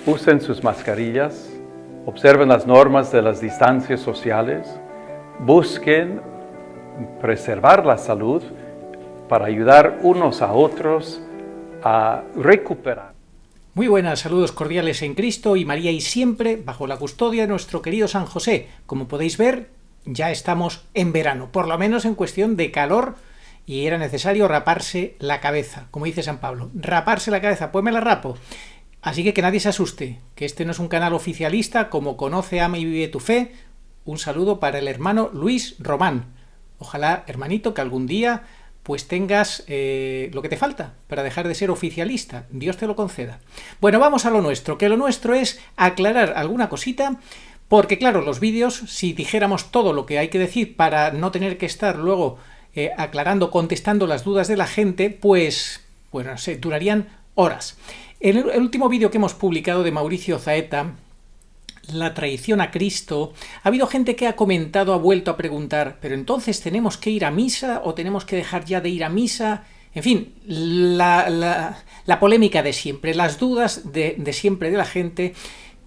usen sus mascarillas, observen las normas de las distancias sociales, busquen preservar la salud para ayudar unos a otros a recuperar. Muy buenas, saludos cordiales en Cristo y María y siempre bajo la custodia de nuestro querido San José. Como podéis ver, ya estamos en verano, por lo menos en cuestión de calor, y era necesario raparse la cabeza, como dice San Pablo. Raparse la cabeza, pues me la rapo. Así que nadie se asuste, que este no es un canal oficialista como Conoce, Ama y Vive tu Fe. Un saludo para el hermano Luis Román. Ojalá, hermanito, que algún día pues tengas lo que te falta para dejar de ser oficialista. Dios te lo conceda. Bueno, vamos a lo nuestro, que lo nuestro es aclarar alguna cosita, porque claro, los vídeos, si dijéramos todo lo que hay que decir para no tener que estar luego aclarando, contestando las dudas de la gente, pues, bueno, no sé, durarían horas. En el último vídeo que hemos publicado de Mauricio Zaeta, la traición a Cristo, ha habido gente que ha comentado, ha vuelto a preguntar, pero entonces ¿tenemos que ir a misa o tenemos que dejar ya de ir a misa? En fin, la polémica de siempre, las dudas de siempre de la gente,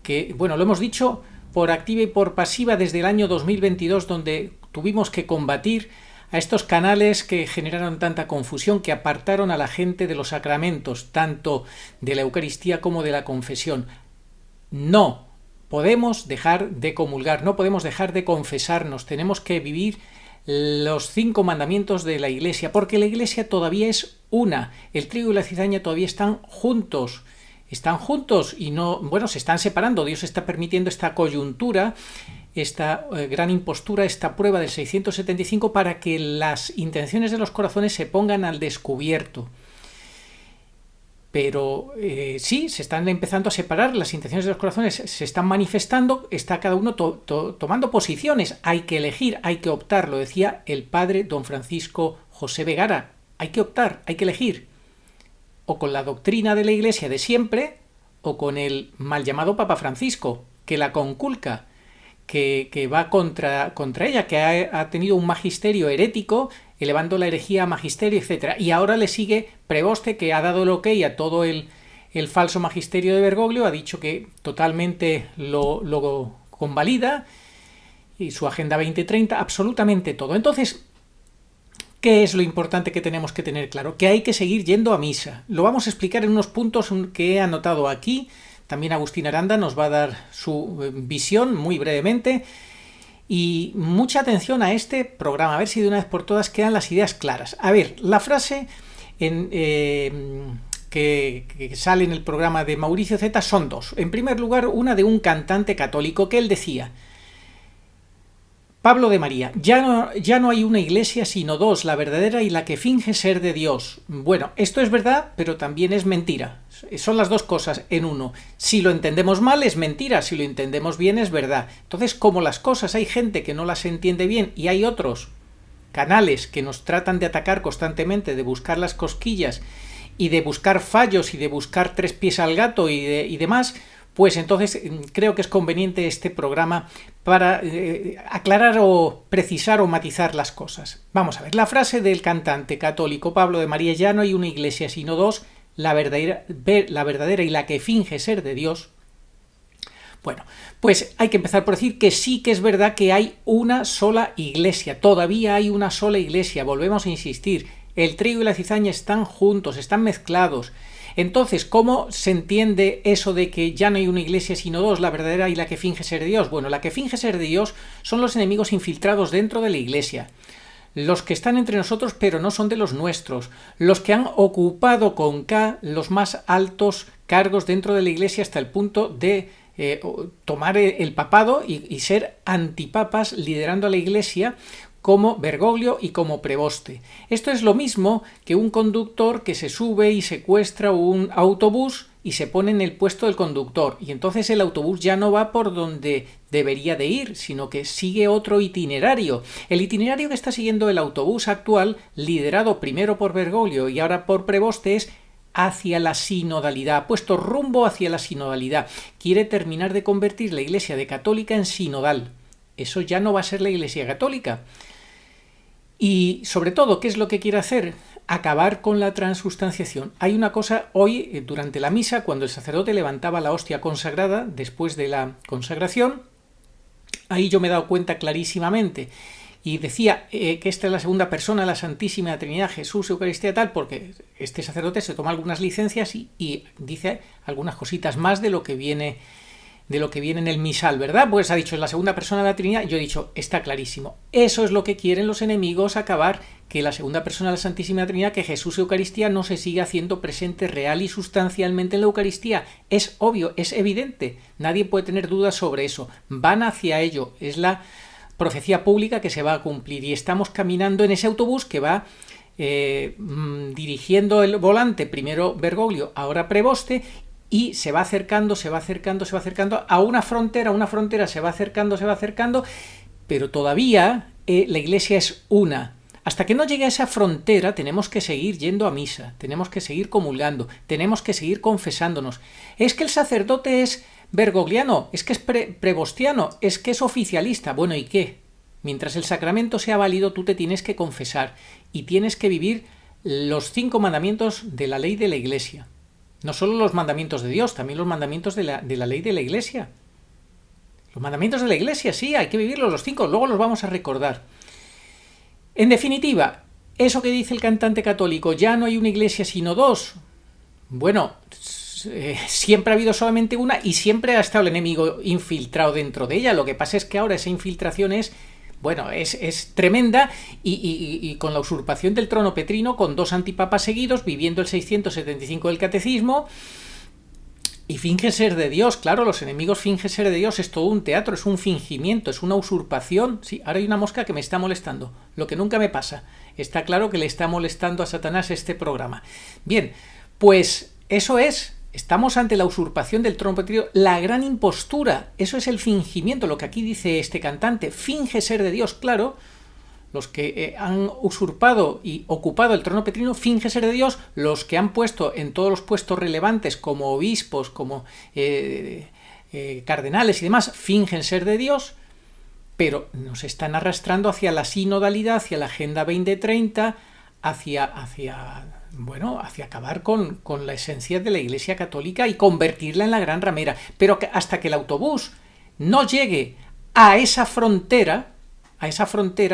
que, bueno, lo hemos dicho por activa y por pasiva desde el año 2022, donde tuvimos que combatir a estos canales que generaron tanta confusión, que apartaron a la gente de los sacramentos, tanto de la Eucaristía como de la confesión. No podemos dejar de comulgar, no podemos dejar de confesarnos, tenemos que vivir los 5 mandamientos de la Iglesia, porque la Iglesia todavía es una, el trigo y la cizaña todavía están juntos y no, bueno, se están separando. Dios está permitiendo esta coyuntura, esta gran impostura, esta prueba del 675 para que las intenciones de los corazones se pongan al descubierto. Pero sí, se están empezando a separar, las intenciones de los corazones se están manifestando, está cada uno tomando posiciones, hay que elegir, hay que optar, lo decía el padre don Francisco José Vegara, hay que optar, hay que elegir, o con la doctrina de la Iglesia de siempre, o con el mal llamado Papa Francisco, que la conculca, que va contra ella, que ha tenido un magisterio herético, elevando la herejía a magisterio, etc. Y ahora le sigue Preboste, que ha dado el ok a todo el falso magisterio de Bergoglio, ha dicho que totalmente lo convalida, y su Agenda 2030, absolutamente todo. Entonces, ¿qué es lo importante que tenemos que tener claro? Que hay que seguir yendo a misa. Lo vamos a explicar en unos puntos que he anotado aquí. También Agustín Aranda nos va a dar su visión muy brevemente. Y mucha atención a este programa, a ver si de una vez por todas quedan las ideas claras. A ver, la frase que sale en el programa de Mauricio Zaeta son 2. En primer lugar, una de un cantante católico que él decía: Pablo de María, ya no hay una iglesia sino 2, la verdadera y la que finge ser de Dios. Bueno, esto es verdad, pero también es mentira. Son las 2 cosas en uno. Si lo entendemos mal es mentira, si lo entendemos bien es verdad. Entonces, como las cosas hay gente que no las entiende bien y hay otros canales que nos tratan de atacar constantemente, de buscar las cosquillas y de buscar fallos y de buscar 3 pies al gato y demás, pues entonces creo que es conveniente este programa para aclarar o precisar o matizar las cosas. Vamos a ver, la frase del cantante católico Pablo de María: ya no hay una iglesia sino 2, la verdadera y la que finge ser de Dios. Bueno, pues hay que empezar por decir que sí que es verdad que hay una sola iglesia, todavía hay una sola iglesia, volvemos a insistir, el trigo y la cizaña están juntos, están mezclados. Entonces, ¿cómo se entiende eso de que ya no hay una iglesia sino 2, la verdadera y la que finge ser de Dios? Bueno, la que finge ser de Dios son los enemigos infiltrados dentro de la iglesia, los que están entre nosotros pero no son de los nuestros, los que han ocupado con K los más altos cargos dentro de la iglesia hasta el punto de tomar el papado y ser antipapas liderando a la iglesia, como Bergoglio y como Preboste. Esto es lo mismo que un conductor que se sube y secuestra un autobús y se pone en el puesto del conductor, y entonces el autobús ya no va por donde debería de ir, sino que sigue otro itinerario. El itinerario que está siguiendo el autobús actual, liderado primero por Bergoglio y ahora por Preboste, es hacia la sinodalidad, ha puesto rumbo hacia la sinodalidad. Quiere terminar de convertir la Iglesia de católica en sinodal. Eso ya no va a ser la Iglesia católica. Y sobre todo, ¿qué es lo que quiere hacer? acabar con la transustanciación. Hay una cosa hoy, durante la misa, cuando el sacerdote levantaba la hostia consagrada, después de la consagración, ahí yo me he dado cuenta clarísimamente, y decía que esta es la segunda persona, la Santísima Trinidad, Jesús, Eucaristía, tal, porque este sacerdote se toma algunas licencias y dice algunas cositas más de lo que viene en el misal, ¿verdad? Pues ha dicho, es la segunda persona de la Trinidad, yo he dicho, está clarísimo. Eso es lo que quieren los enemigos, acabar, que la segunda persona de la Santísima Trinidad, que Jesús Eucaristía, no se siga haciendo presente real y sustancialmente en la Eucaristía. Es obvio, es evidente, nadie puede tener dudas sobre eso. Van hacia ello, es la profecía pública que se va a cumplir y estamos caminando en ese autobús que va dirigiendo el volante, primero Bergoglio, ahora Preboste, y se va acercando a una frontera se va acercando, pero todavía la Iglesia es una. Hasta que no llegue a esa frontera tenemos que seguir yendo a misa, tenemos que seguir comulgando, tenemos que seguir confesándonos. Es que el sacerdote es bergogliano, es que es prebostiano, es que es oficialista. Bueno, ¿y qué? Mientras el sacramento sea válido, tú te tienes que confesar y tienes que vivir los 5 mandamientos de la ley de la Iglesia. No solo los mandamientos de Dios, también los mandamientos de la ley de la Iglesia. Los mandamientos de la Iglesia, sí, hay que vivirlos los 5, luego los vamos a recordar. En definitiva, eso que dice el cantante católico, ya no hay una Iglesia sino 2. Bueno, siempre ha habido solamente una y siempre ha estado el enemigo infiltrado dentro de ella. Lo que pasa es que ahora esa infiltración es tremenda y con la usurpación del trono petrino, con 2 antipapas seguidos, viviendo el 675 del catecismo, y finge ser de Dios. Claro, los enemigos fingen ser de Dios, es todo un teatro, es un fingimiento, es una usurpación. Sí, ahora hay una mosca que me está molestando, lo que nunca me pasa. Está claro que le está molestando a Satanás este programa. Bien, pues eso es. Estamos ante la usurpación del trono petrino, la gran impostura, eso es el fingimiento, lo que aquí dice este cantante, finge ser de Dios, claro, los que han usurpado y ocupado el trono petrino finge ser de Dios, los que han puesto en todos los puestos relevantes como obispos, como cardenales y demás, fingen ser de Dios, pero nos están arrastrando hacia la sinodalidad, hacia la Agenda 2030, hacia acabar con la esencia de la Iglesia Católica y convertirla en la gran ramera. Pero hasta que el autobús no llegue a esa frontera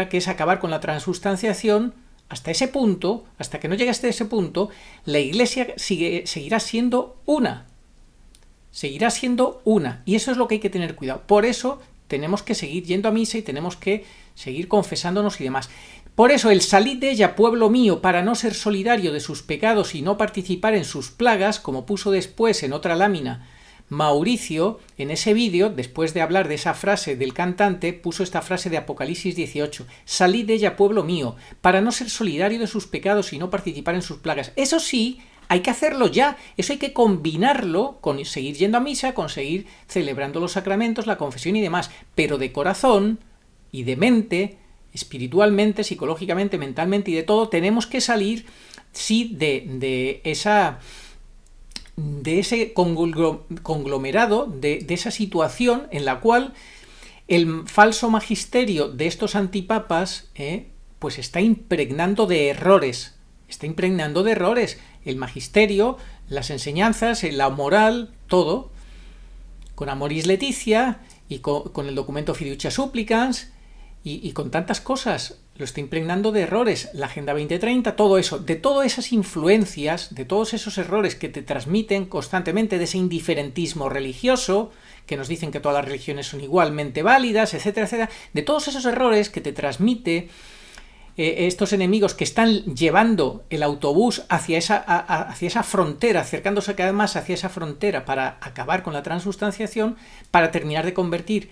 que es acabar con la transustanciación, hasta ese punto, hasta que no llegue hasta ese punto, la Iglesia seguirá siendo una. Seguirá siendo una. Y eso es lo que hay que tener cuidado. Por eso tenemos que seguir yendo a misa y tenemos que seguir confesándonos y demás. Por eso el salid de ella, pueblo mío, para no ser solidario de sus pecados y no participar en sus plagas, como puso después en otra lámina Mauricio, en ese vídeo, después de hablar de esa frase del cantante, puso esta frase de Apocalipsis 18, salid de ella, pueblo mío, para no ser solidario de sus pecados y no participar en sus plagas. Eso sí, hay que hacerlo ya, eso hay que combinarlo con seguir yendo a misa, con seguir celebrando los sacramentos, la confesión y demás, pero de corazón y de mente, espiritualmente, psicológicamente, mentalmente y de todo, tenemos que salir, sí, de ese conglomerado, de esa situación en la cual el falso magisterio de estos antipapas pues está impregnando de errores. El magisterio, las enseñanzas, la moral, todo, con Amoris Laetitia y con el documento Fiducia Supplicans y con tantas cosas. Lo está impregnando de errores, la Agenda 2030, todo eso, de todas esas influencias, de todos esos errores que te transmiten constantemente, de ese indiferentismo religioso, que nos dicen que todas las religiones son igualmente válidas, etcétera, etcétera, de todos esos errores que te transmite estos enemigos que están llevando el autobús hacia esa frontera, acercándose cada vez más hacia esa frontera para acabar con la transustanciación, para terminar de convertir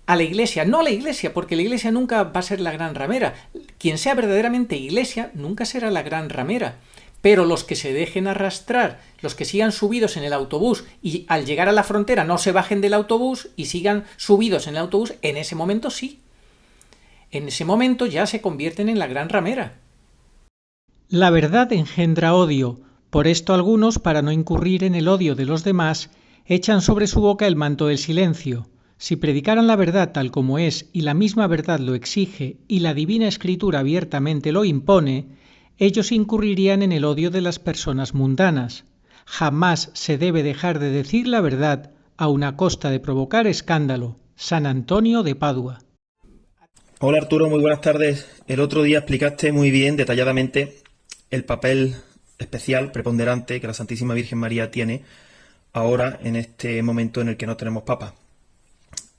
a la Iglesia, no a la Iglesia, porque la Iglesia nunca va a ser la gran ramera. Quien sea verdaderamente Iglesia nunca será la gran ramera. Pero los que se dejen arrastrar, los que sigan subidos en el autobús y al llegar a la frontera no se bajen del autobús y sigan subidos en el autobús, en ese momento sí. En ese momento ya se convierten en la gran ramera. La verdad engendra odio. Por esto algunos, para no incurrir en el odio de los demás, echan sobre su boca el manto del silencio. Si predicaran la verdad tal como es y la misma verdad lo exige y la Divina Escritura abiertamente lo impone, ellos incurrirían en el odio de las personas mundanas. Jamás se debe dejar de decir la verdad, aun a costa de provocar escándalo. San Antonio de Padua. Hola Arturo, muy buenas tardes. El otro día explicaste muy bien, detalladamente, el papel especial, preponderante, que la Santísima Virgen María tiene ahora en este momento en el que no tenemos papa.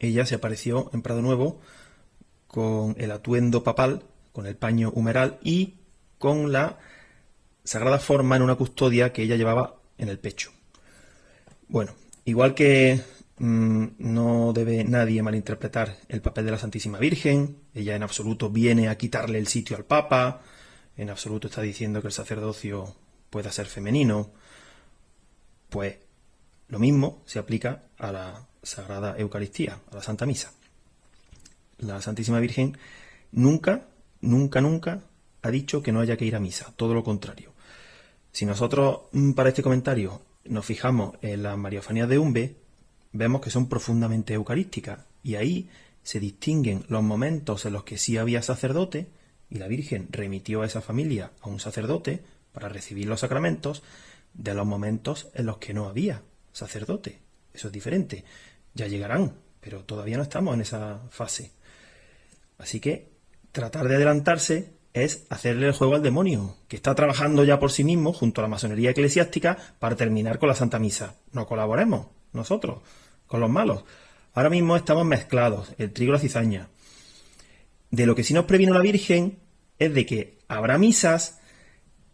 Ella se apareció en Prado Nuevo con el atuendo papal, con el paño humeral y con la sagrada forma en una custodia que ella llevaba en el pecho. Bueno, igual que no debe nadie malinterpretar el papel de la Santísima Virgen, ella en absoluto viene a quitarle el sitio al Papa, en absoluto está diciendo que el sacerdocio pueda ser femenino, pues lo mismo se aplica a la Sagrada Eucaristía, a la Santa Misa. La Santísima Virgen nunca ha dicho que no haya que ir a misa, todo lo contrario. Si nosotros para este comentario nos fijamos en las Mariafanías de Umbe, vemos que son profundamente eucarísticas y ahí se distinguen los momentos en los que sí había sacerdote y la Virgen remitió a esa familia a un sacerdote para recibir los sacramentos, de los momentos en los que no había sacerdote. Eso es diferente. Ya llegarán, pero todavía no estamos en esa fase. Así que tratar de adelantarse es hacerle el juego al demonio, que está trabajando ya por sí mismo junto a la masonería eclesiástica para terminar con la Santa Misa. No colaboremos nosotros con los malos. Ahora mismo estamos mezclados, el trigo y la cizaña. De lo que sí nos previno la Virgen es de que habrá misas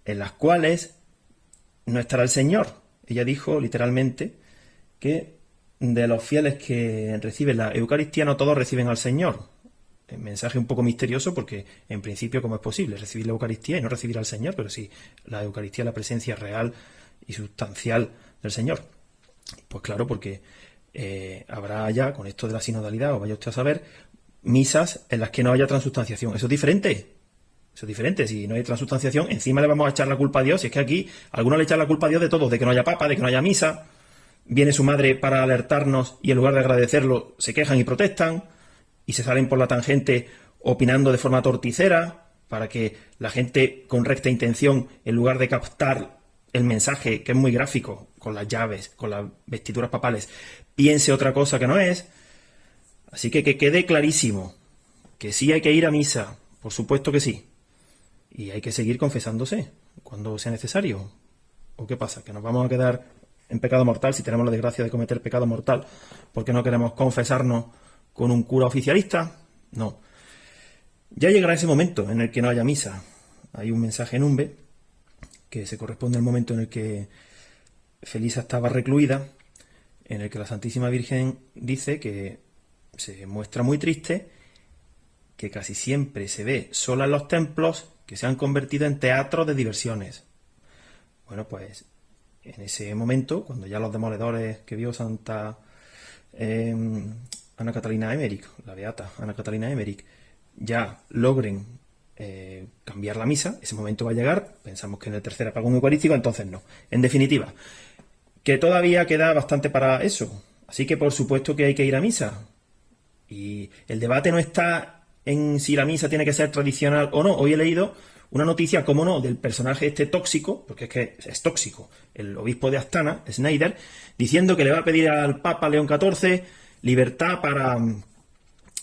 en las cuales no estará el Señor. Ella dijo literalmente que de los fieles que reciben la Eucaristía no todos reciben al Señor. El mensaje un poco misterioso porque en principio ¿cómo es posible recibir la Eucaristía y no recibir al Señor? Pero sí, la Eucaristía es la presencia real y sustancial del Señor. Pues claro, porque habrá ya, con esto de la sinodalidad, o vaya usted a saber, misas en las que no haya transustanciación. Eso es diferente. Eso es diferente. Si no hay transustanciación, encima le vamos a echar la culpa a Dios. Y es que aquí algunos le echan la culpa a Dios de todo, de que no haya papa, de que no haya misa. Viene su madre para alertarnos y en lugar de agradecerlo se quejan y protestan y se salen por la tangente opinando de forma torticera para que la gente con recta intención, en lugar de captar el mensaje, que es muy gráfico, con las llaves, con las vestiduras papales, piense otra cosa que no es. Así que quede clarísimo que sí hay que ir a misa, por supuesto que sí. Y hay que seguir confesándose cuando sea necesario. ¿O qué pasa? ¿Que nos vamos a quedar en pecado mortal si tenemos la desgracia de cometer pecado mortal porque no queremos confesarnos con un cura oficialista? No. Ya llegará ese momento en el que no haya misa. Hay un mensaje en Umbe que se corresponde al momento en el que Felisa estaba recluida, en el que la Santísima Virgen dice que se muestra muy triste, que casi siempre se ve sola en los templos que se han convertido en teatros de diversiones. Bueno, pues en ese momento, cuando ya los demoledores que vio Santa Ana Catalina Emmerich, la beata Ana Catalina Emmerich, ya logren cambiar la misa, ese momento va a llegar. Pensamos que en el tercer apagón eucarístico, entonces no. En definitiva, que todavía queda bastante para eso. Así que por supuesto que hay que ir a misa. Y el debate no está en si la misa tiene que ser tradicional o no. Hoy he leído una noticia, como no, del personaje este tóxico, porque es que es tóxico, el obispo de Astana, Schneider, diciendo que le va a pedir al Papa León XIV libertad para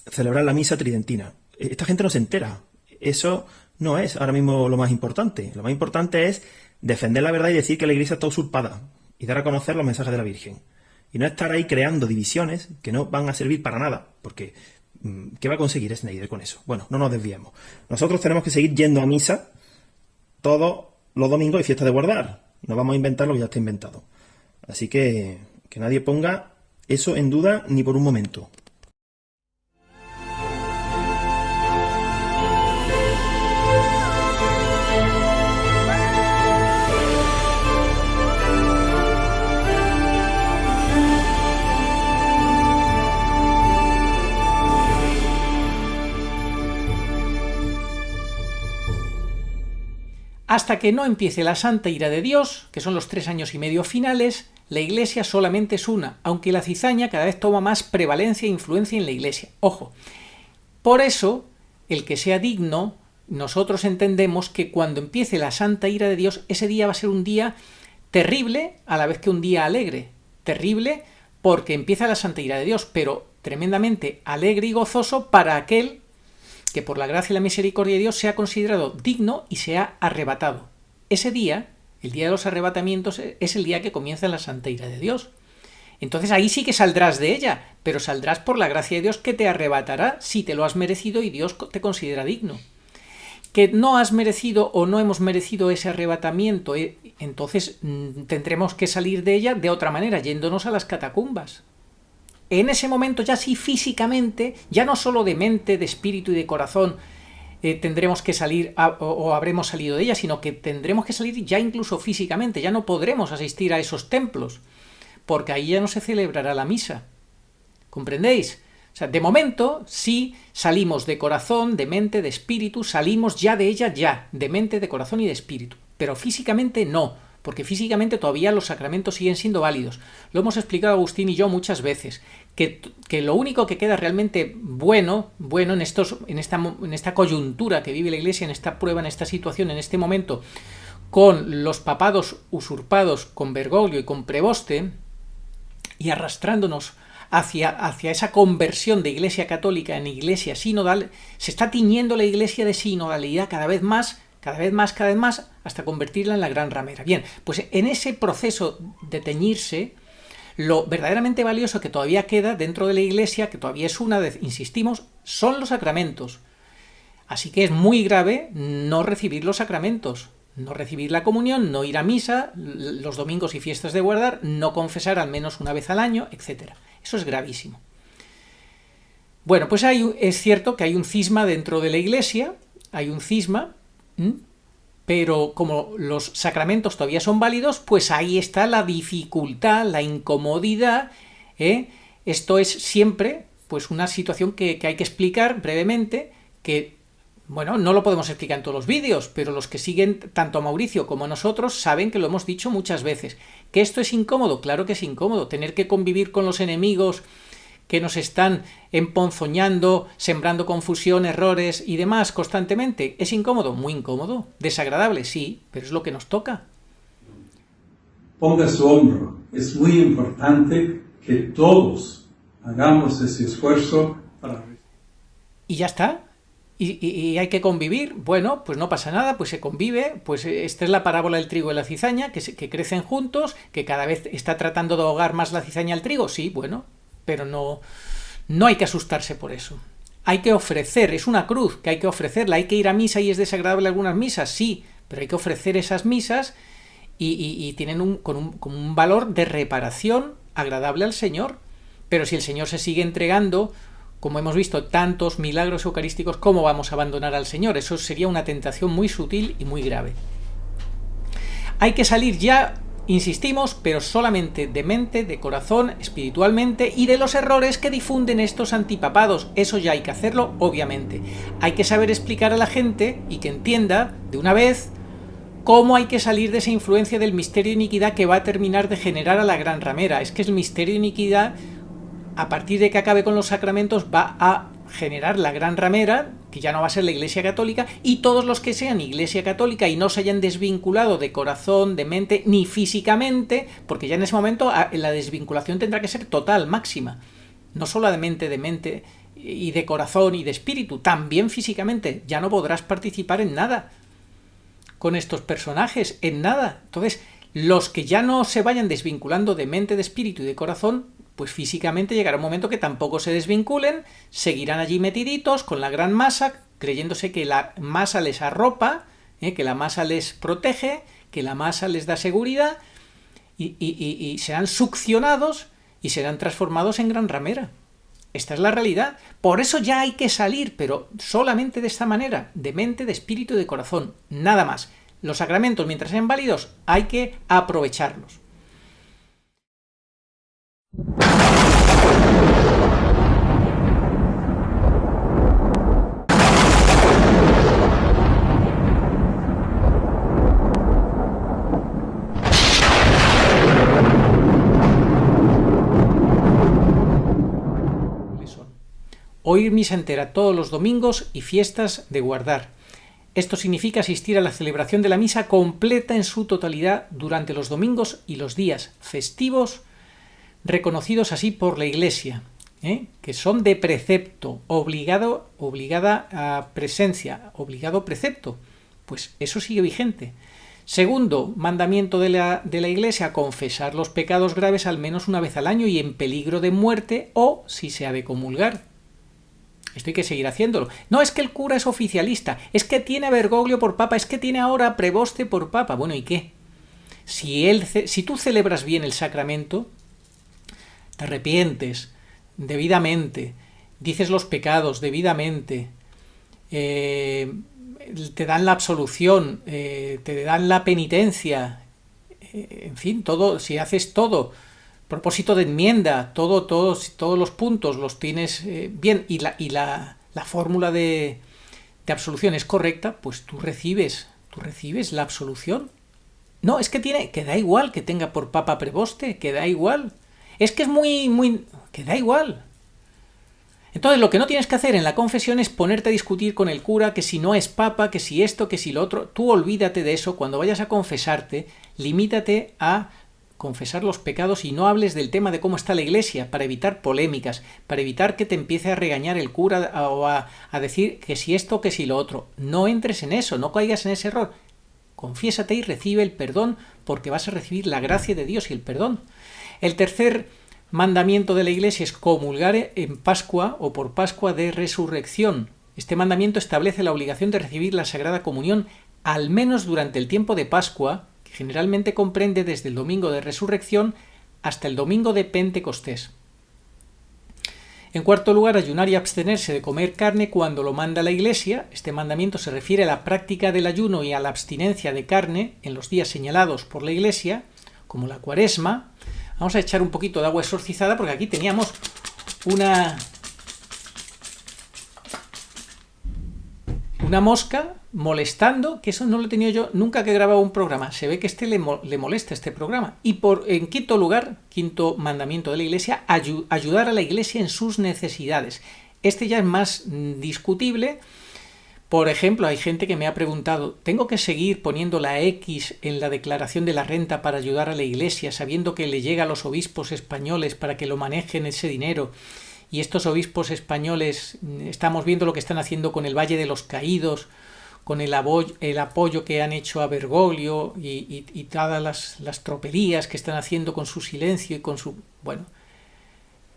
celebrar la misa tridentina. Esta gente no se entera. Eso no es ahora mismo lo más importante. Lo más importante es defender la verdad y decir que la Iglesia está usurpada y dar a conocer los mensajes de la Virgen. Y no estar ahí creando divisiones que no van a servir para nada, porque ¿qué va a conseguir Schneider con eso? Bueno, no nos desviemos. Nosotros tenemos que seguir yendo a misa todos los domingos y fiestas de guardar. No vamos a inventar lo que ya está inventado. Así que nadie ponga eso en duda ni por un momento. Hasta que no empiece la santa ira de Dios, que son los 3 años y medio finales, la Iglesia solamente es una, aunque la cizaña cada vez toma más prevalencia e influencia en la Iglesia. Ojo, por eso, el que sea digno nosotros entendemos que cuando empiece la santa ira de Dios, ese día va a ser un día terrible a la vez que un día alegre. Terrible porque empieza la santa ira de Dios, pero tremendamente alegre y gozoso para aquel que por la gracia y la misericordia de Dios sea considerado digno y sea arrebatado. Ese día, el día de los arrebatamientos, es el día que comienza la santa ira de Dios. Entonces ahí sí que saldrás de ella, pero saldrás por la gracia de Dios que te arrebatará si te lo has merecido y Dios te considera digno. Que no has merecido o no hemos merecido ese arrebatamiento, entonces tendremos que salir de ella de otra manera, yéndonos a las catacumbas. En ese momento ya sí físicamente, ya no solo de mente, de espíritu y de corazón, tendremos que salir o habremos salido de ella, sino que tendremos que salir ya incluso físicamente, ya no podremos asistir a esos templos, porque ahí ya no se celebrará la misa. ¿Comprendéis? O sea, de momento sí salimos de corazón, de mente, de espíritu, salimos ya de ella ya, de mente, de corazón y de espíritu, pero físicamente no, porque físicamente todavía los sacramentos siguen siendo válidos. Lo hemos explicado Agustín y yo muchas veces, que lo único que queda realmente bueno en esta coyuntura que vive la Iglesia, en esta prueba, en esta situación, en este momento, con los papados usurpados con Bergoglio y con Preboste, y arrastrándonos hacia esa conversión de Iglesia católica en Iglesia sinodal, se está tiñendo la Iglesia de sinodalidad cada vez más, hasta convertirla en la gran ramera. Bien, pues en ese proceso de teñirse, lo verdaderamente valioso que todavía queda dentro de la Iglesia, que todavía es una vez, insistimos, son los sacramentos. Así que es muy grave no recibir los sacramentos, no recibir la comunión, no ir a misa, los domingos y fiestas de guardar, no confesar al menos una vez al año, etc. Eso es gravísimo. Bueno, pues es cierto que hay un cisma dentro de la Iglesia, hay un cisma, pero como los sacramentos todavía son válidos, pues ahí está la dificultad, la incomodidad. Esto es siempre pues una situación que hay que explicar brevemente, que bueno, no lo podemos explicar en todos los vídeos, pero los que siguen tanto a Mauricio como a nosotros saben que lo hemos dicho muchas veces. ¿Que esto es incómodo? Claro que es incómodo. Tener que convivir con los enemigos que nos están emponzoñando, sembrando confusión, errores y demás constantemente. ¿Es incómodo? Muy incómodo. ¿Desagradable? Sí, pero es lo que nos toca. Ponga su hombro. Es muy importante que todos hagamos ese esfuerzo para... Y ya está. Y hay que convivir. Bueno, pues no pasa nada, pues se convive. Pues esta es la parábola del trigo y la cizaña, que crecen juntos, que cada vez está tratando de ahogar más la cizaña al trigo. Sí, bueno, pero no hay que asustarse por eso. Hay que ofrecer, es una cruz que hay que ofrecerla. Hay que ir a misa y es desagradable algunas misas, sí, pero hay que ofrecer esas misas y tienen con un valor de reparación agradable al Señor. Pero si el Señor se sigue entregando, como hemos visto, tantos milagros eucarísticos, ¿cómo vamos a abandonar al Señor? Eso sería una tentación muy sutil y muy grave. Hay que salir ya, insistimos, pero solamente de mente, de corazón, espiritualmente, y de los errores que difunden estos antipapados. Eso ya hay que hacerlo, obviamente. Hay que saber explicar a la gente y que entienda, de una vez, cómo hay que salir de esa influencia del misterio de iniquidad que va a terminar de generar a la gran ramera. Es que el misterio de iniquidad, a partir de que acabe con los sacramentos, va a generar la gran ramera, que ya no va a ser la Iglesia Católica, y todos los que sean Iglesia Católica y no se hayan desvinculado de corazón, de mente, ni físicamente, porque ya en ese momento la desvinculación tendrá que ser total, máxima, no solo de mente y de corazón y de espíritu, también físicamente, ya no podrás participar en nada con estos personajes, en nada. Entonces, los que ya no se vayan desvinculando de mente, de espíritu y de corazón, pues físicamente llegará un momento que tampoco se desvinculen, seguirán allí metiditos con la gran masa, creyéndose que la masa les arropa, que la masa les protege, que la masa les da seguridad, y serán succionados y serán transformados en gran ramera. Esta es la realidad. Por eso ya hay que salir, pero solamente de esta manera, de mente, de espíritu y de corazón, nada más. Los sacramentos, mientras sean válidos, hay que aprovecharlos. Oír misa entera todos los domingos y fiestas de guardar. Esto significa asistir a la celebración de la misa completa en su totalidad durante los domingos y los días festivos reconocidos así por la Iglesia, que son de precepto, obligada a presencia, obligado precepto. Pues eso sigue vigente. Segundo mandamiento de la Iglesia, confesar los pecados graves al menos una vez al año y en peligro de muerte o si se ha de comulgar. Esto hay que seguir haciéndolo. No es que el cura es oficialista, es que tiene a Bergoglio por papa, es que tiene ahora a Preboste por papa. Bueno, ¿y qué? Si tú celebras bien el sacramento, te arrepientes debidamente, dices los pecados debidamente, te dan la absolución, te dan la penitencia, en fin, todo, si haces todo, propósito de enmienda, todos los puntos los tienes bien y la fórmula de absolución es correcta, pues tú recibes la absolución. No, es que da igual que tenga por papa Preboste, que da igual. Es que es que da igual. Entonces lo que no tienes que hacer en la confesión es ponerte a discutir con el cura que si no es papa, que si esto, que si lo otro. Tú olvídate de eso. Cuando vayas a confesarte, limítate a confesar los pecados y no hables del tema de cómo está la Iglesia, para evitar polémicas, para evitar que te empiece a regañar el cura o a decir que si esto, que si lo otro. No entres en eso, no caigas en ese error. Confiésate y recibe el perdón, porque vas a recibir la gracia de Dios y el perdón. El tercer mandamiento de la Iglesia es comulgar en Pascua o por Pascua de Resurrección. Este mandamiento establece la obligación de recibir la Sagrada Comunión al menos durante el tiempo de Pascua, que generalmente comprende desde el domingo de Resurrección hasta el domingo de Pentecostés. En cuarto lugar, ayunar y abstenerse de comer carne cuando lo manda la Iglesia. Este mandamiento se refiere a la práctica del ayuno y a la abstinencia de carne en los días señalados por la Iglesia, como la Cuaresma. Vamos a echar un poquito de agua exorcizada porque aquí teníamos una mosca molestando, que eso no lo he tenido yo nunca que he grabado un programa. Se ve que le molesta este programa. Y en quinto lugar, quinto mandamiento de la Iglesia, ayudar a la Iglesia en sus necesidades. Este ya es más discutible. Por ejemplo, hay gente que me ha preguntado, ¿tengo que seguir poniendo la X en la declaración de la renta para ayudar a la Iglesia, sabiendo que le llega a los obispos españoles para que lo manejen ese dinero? Y estos obispos españoles, estamos viendo lo que están haciendo con el Valle de los Caídos, con el apoyo que han hecho a Bergoglio y todas las tropelías que están haciendo con su silencio y con su... Bueno,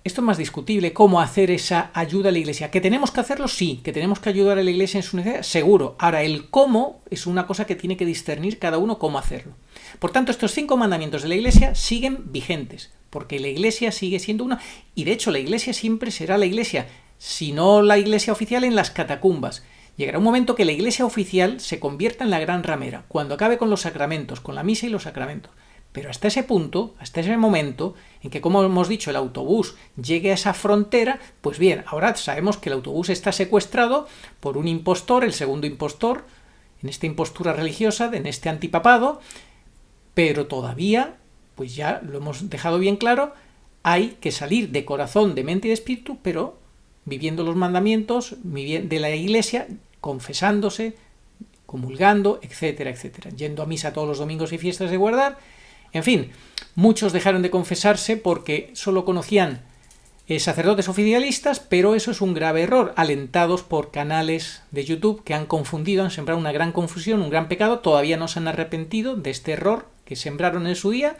esto es más discutible, cómo hacer esa ayuda a la Iglesia. ¿Que tenemos que hacerlo? Sí. ¿Que tenemos que ayudar a la Iglesia en su necesidad? Seguro. Ahora, el cómo es una cosa que tiene que discernir cada uno cómo hacerlo. Por tanto, estos 5 mandamientos de la Iglesia siguen vigentes, porque la Iglesia sigue siendo una... Y de hecho, la Iglesia siempre será la Iglesia, si no la Iglesia oficial en las catacumbas. Llegará un momento que la Iglesia oficial se convierta en la gran ramera, cuando acabe con los sacramentos, con la misa y los sacramentos. Pero hasta ese punto, hasta ese momento, en que, como hemos dicho, el autobús llegue a esa frontera, pues bien, ahora sabemos que el autobús está secuestrado por un impostor, el segundo impostor, en esta impostura religiosa, en este antipapado, pero todavía, pues ya lo hemos dejado bien claro, hay que salir de corazón, de mente y de espíritu, pero viviendo los mandamientos de la Iglesia, confesándose, comulgando, etcétera, etcétera, yendo a misa todos los domingos y fiestas de guardar. En fin, muchos dejaron de confesarse porque solo conocían sacerdotes oficialistas, pero eso es un grave error, alentados por canales de YouTube que han confundido, han sembrado una gran confusión, un gran pecado, todavía no se han arrepentido de este error que sembraron en su día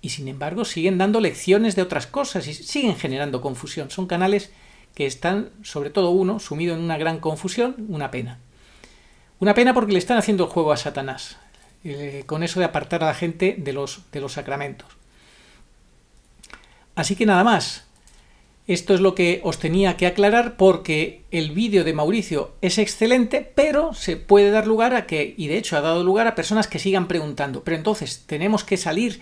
y sin embargo siguen dando lecciones de otras cosas y siguen generando confusión. Son canales que están, sobre todo uno, sumido en una gran confusión, una pena. Una pena porque le están haciendo el juego a Satanás, con eso de apartar a la gente de los sacramentos. Así que nada más. Esto es lo que os tenía que aclarar porque el vídeo de Mauricio es excelente, pero se puede dar lugar a que, y de hecho ha dado lugar a personas que sigan preguntando, pero entonces tenemos que salir,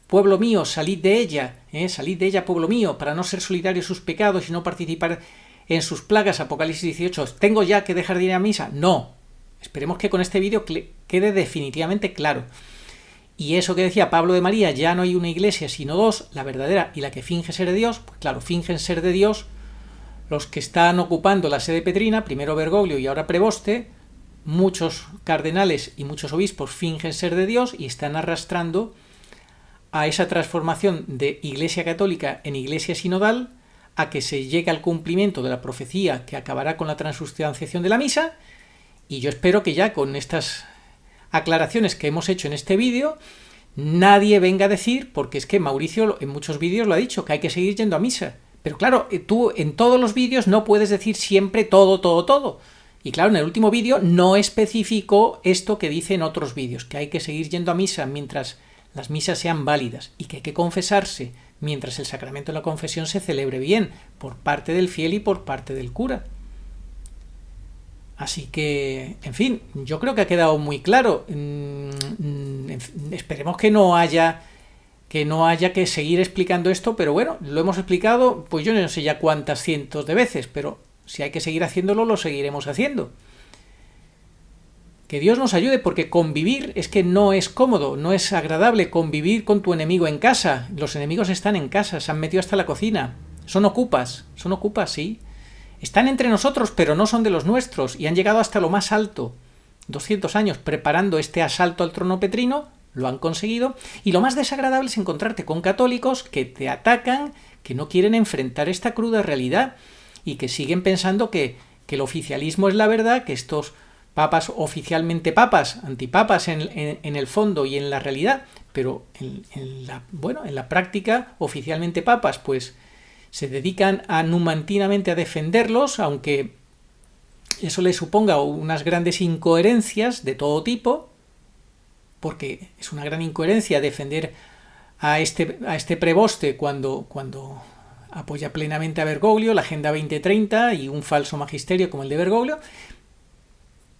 pueblo mío, salid de ella, pueblo mío, para no ser solidarios sus pecados y no participar en sus plagas, Apocalipsis 18, ¿tengo ya que dejar de ir a misa? No, esperemos que con este vídeo quede definitivamente claro. Y eso que decía Pablo de María, ya no hay una iglesia sino dos, la verdadera y la que finge ser de Dios, pues claro, fingen ser de Dios los que están ocupando la sede petrina, primero Bergoglio y ahora Preboste, muchos cardenales y muchos obispos fingen ser de Dios y están arrastrando a esa transformación de Iglesia Católica en Iglesia Sinodal, a que se llegue al cumplimiento de la profecía que acabará con la transustanciación de la misa. Y yo espero que ya con estas aclaraciones que hemos hecho en este vídeo nadie venga a decir, porque es que Mauricio en muchos vídeos lo ha dicho, que hay que seguir yendo a misa. Pero claro, tú en todos los vídeos no puedes decir siempre todo. Y claro, en el último vídeo no especificó esto que dice en otros vídeos, que hay que seguir yendo a misa mientras las misas sean válidas y que hay que confesarse mientras el sacramento de la confesión se celebre bien por parte del fiel y por parte del cura. Así que, en fin, yo creo que ha quedado muy claro. Esperemos que no haya que seguir explicando esto, pero bueno, lo hemos explicado, pues yo no sé ya cuántas cientos de veces, pero si hay que seguir haciéndolo, lo seguiremos haciendo. Que Dios nos ayude, porque convivir es que no es cómodo, no es agradable convivir con tu enemigo en casa. Los enemigos están en casa, se han metido hasta la cocina. Son ocupas, sí. Están entre nosotros, pero no son de los nuestros, y han llegado hasta lo más alto. 200 años preparando este asalto al trono petrino, lo han conseguido, y lo más desagradable es encontrarte con católicos que te atacan, que no quieren enfrentar esta cruda realidad, y que siguen pensando que el oficialismo es la verdad, que estos papas oficialmente papas, antipapas en el fondo y en la realidad, pero en la práctica oficialmente papas, pues se dedican numantinamente a defenderlos, aunque eso les suponga unas grandes incoherencias de todo tipo, porque es una gran incoherencia defender a este preboste cuando apoya plenamente a Bergoglio, la Agenda 2030 y un falso magisterio como el de Bergoglio.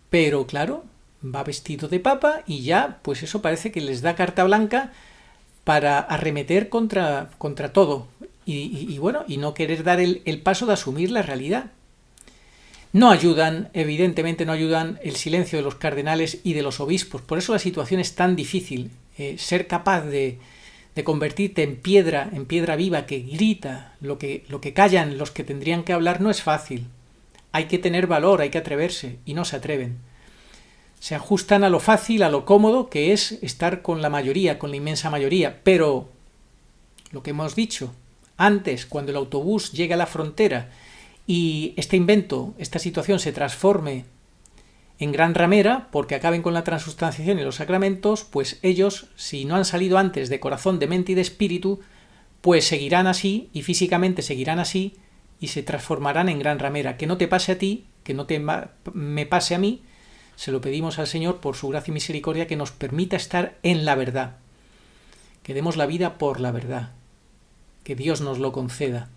Pero claro, va vestido de papa y ya, pues eso parece que les da carta blanca para arremeter contra todo y no querer dar el paso de asumir la realidad. No ayudan, evidentemente no ayudan el silencio de los cardenales y de los obispos. Por eso la situación es tan difícil. Ser capaz de convertirte en piedra viva que grita lo que callan los que tendrían que hablar, no es fácil. Hay que tener valor, hay que atreverse, y no se atreven. Se ajustan a lo fácil, a lo cómodo, que es estar con la mayoría, con la inmensa mayoría. Pero lo que hemos dicho antes, cuando el autobús llegue a la frontera y este invento, esta situación se transforme en gran ramera, porque acaben con la transustanciación y los sacramentos, pues ellos, si no han salido antes de corazón, de mente y de espíritu, pues seguirán así, y físicamente seguirán así, y se transformarán en gran ramera. Que no te pase a ti, que no me pase a mí, se lo pedimos al Señor por su gracia y misericordia, que nos permita estar en la verdad, que demos la vida por la verdad, que Dios nos lo conceda,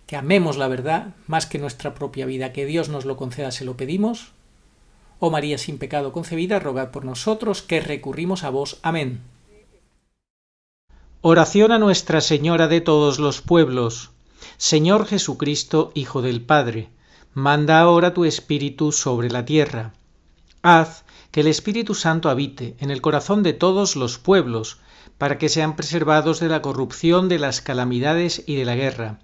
que amemos la verdad más que nuestra propia vida, que Dios nos lo conceda, se lo pedimos. Oh María sin pecado concebida, rogad por nosotros que recurrimos a vos. Amén. Oración a Nuestra Señora de todos los pueblos. Señor Jesucristo, Hijo del Padre, manda ahora tu Espíritu sobre la tierra. Haz que el Espíritu Santo habite en el corazón de todos los pueblos, para que sean preservados de la corrupción, de las calamidades y de la guerra.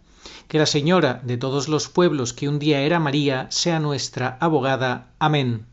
Que la Señora de todos los pueblos, que un día era María, sea nuestra abogada. Amén.